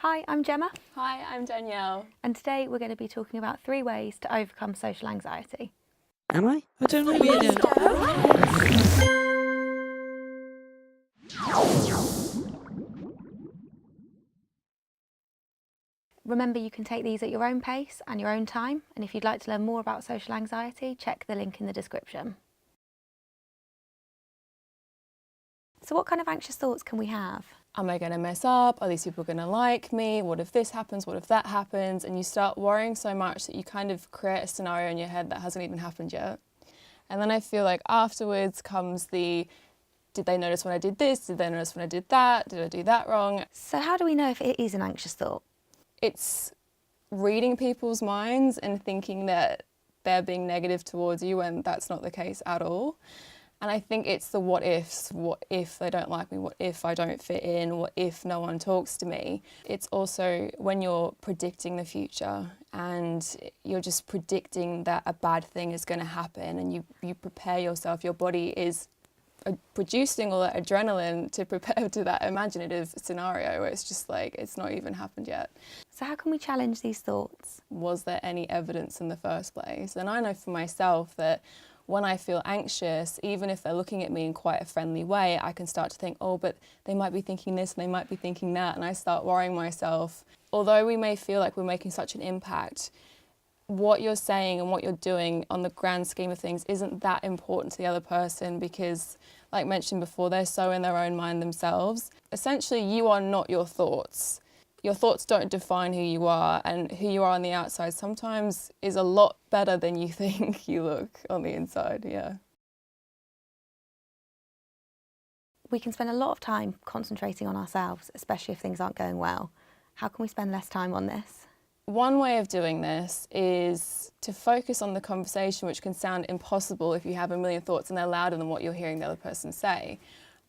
Hi, I'm Gemma, Hi, I'm Danielle. and today we're going to be talking about 3 ways to overcome social anxiety. Am I? I don't know yet. Remember, you can take these at your own pace and your own time, and if you'd like to learn more about social anxiety, check the link in the description. So what kind of anxious thoughts can we have? Am I going to mess up? Are these people going to like me? What if this happens? What if that happens? And you start worrying so much that you kind of create a scenario in your head that hasn't even happened yet. And then I feel like afterwards comes the, did they notice when I did this? Did they notice when I did that? Did I do that wrong? So how do we know if it is an anxious thought? It's reading people's minds and thinking that they're being negative towards you when that's not the case at all. And I think it's the what ifs. What if they don't like me? What if I don't fit in? What if no one talks to me? It's also when you're predicting the future and you're just predicting that a bad thing is going to happen, and you prepare yourself. Your body is producing all that adrenaline to prepare to that imaginative scenario where it's just like it's not even happened yet. So how can we challenge these thoughts? Was there any evidence in the first place? And I know for myself that when I feel anxious, even if they're looking at me in quite a friendly way, I can start to think, oh, but they might be thinking this and they might be thinking that, and I start worrying myself. Although we may feel like we're making such an impact, what you're saying and what you're doing on the grand scheme of things isn't that important to the other person because, like mentioned before, they're so in their own mind themselves. Essentially, you are not your thoughts. Your thoughts don't define who you are, and who you are on the outside sometimes is a lot better than you think you look on the inside, yeah. We can spend a lot of time concentrating on ourselves, especially if things aren't going well. How can we spend less time on this? One way of doing this is to focus on the conversation, which can sound impossible if you have a million thoughts and they're louder than what you're hearing the other person say.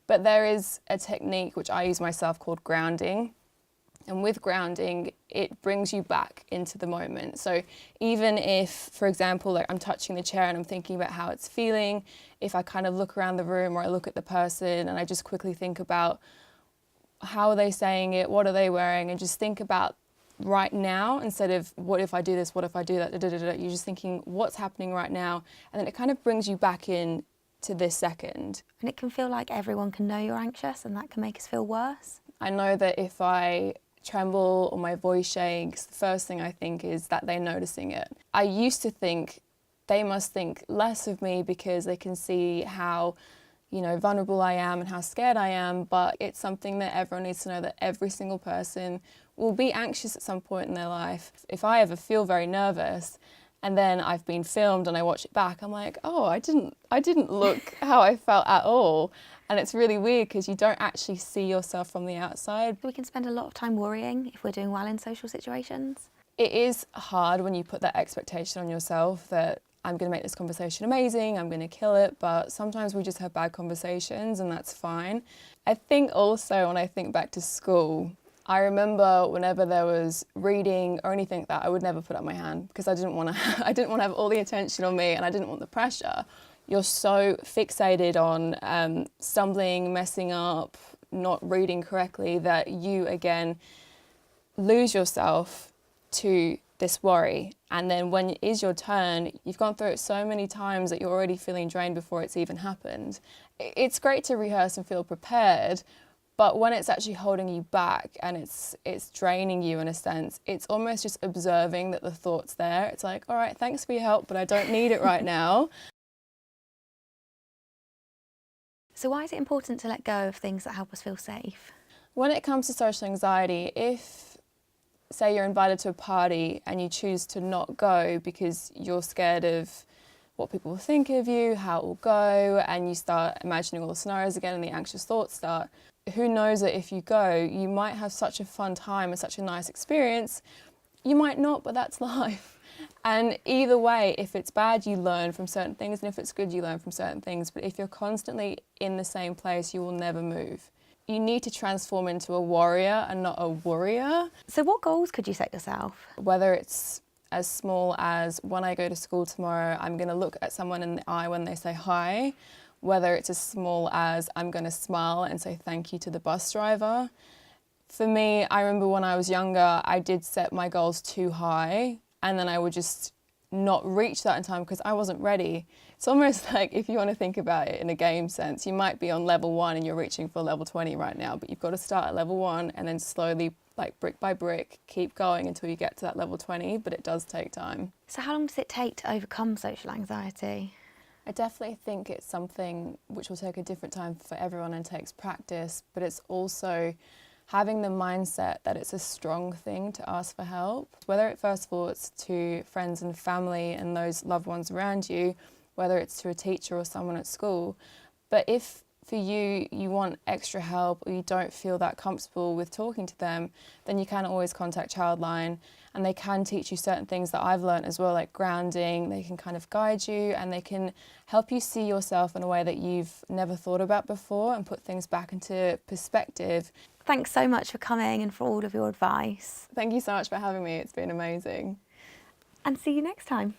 But there is a technique which I use myself called grounding. And with grounding, it brings you back into the moment. So even if, for example, like I'm touching the chair and I'm thinking about how it's feeling, if I kind of look around the room or I look at the person and I just quickly think about how are they saying it, what are they wearing, and just think about right now instead of what if I do this, what if I do that, You're just thinking what's happening right now, and then it kind of brings you back in to this second. And it can feel like everyone can know you're anxious, and that can make us feel worse. I know that if I tremble or my voice shakes, the first thing I think is that they're noticing it. I used to think they must think less of me because they can see how, vulnerable I am and how scared I am, but it's something that everyone needs to know, that every single person will be anxious at some point in their life. If I ever feel very nervous and then I've been filmed and I watch it back, I'm like, oh, I didn't look how I felt at all. And it's really weird because you don't actually see yourself from the outside. We can spend a lot of time worrying if we're doing well in social situations. It is hard when you put that expectation on yourself that I'm going to make this conversation amazing, I'm going to kill it, but sometimes we just have bad conversations and that's fine. I think also when I think back to school, I remember whenever there was reading or anything like that, I would never put up my hand because I didn't want to have all the attention on me and I didn't want the pressure. You're so fixated on stumbling, messing up, not reading correctly that you, again, lose yourself to this worry. And then when it is your turn, you've gone through it so many times that you're already feeling drained before it's even happened. It's great to rehearse and feel prepared, but when it's actually holding you back and it's draining you in a sense, it's almost just observing that the thought's there. It's like, all right, thanks for your help, but I don't need it right now. So why is it important to let go of things that help us feel safe? When it comes to social anxiety, if, say, you're invited to a party and you choose to not go because you're scared of what people will think of you, how it will go, and you start imagining all the scenarios again and the anxious thoughts start, who knows that if you go, you might have such a fun time and such a nice experience. You might not, but that's life. And either way, if it's bad, you learn from certain things, and if it's good, you learn from certain things. But if you're constantly in the same place, you will never move. You need to transform into a warrior and not a worrier. So what goals could you set yourself? Whether it's as small as when I go to school tomorrow, I'm going to look at someone in the eye when they say hi. Whether it's as small as I'm going to smile and say thank you to the bus driver. For me, I remember when I was younger, I did set my goals too high and then I would just not reach that in time because I wasn't ready. It's almost like, if you want to think about it in a game sense, you might be on level 1 and you're reaching for level 20 right now, but you've got to start at level 1 and then slowly, like brick by brick, keep going until you get to that level 20, but it does take time. So how long does it take to overcome social anxiety? I definitely think it's something which will take a different time for everyone and takes practice, but it's also having the mindset that it's a strong thing to ask for help, whether it first of all it's to friends and family and those loved ones around you, whether it's to a teacher or someone at school. But if for you want extra help or you don't feel that comfortable with talking to them, then you can always contact Childline, and they can teach you certain things that I've learned as well, like grounding. They can kind of guide you and they can help you see yourself in a way that you've never thought about before and put things back into perspective. Thanks so much for coming and for all of your advice. Thank you so much for having me. It's been amazing. And see you next time.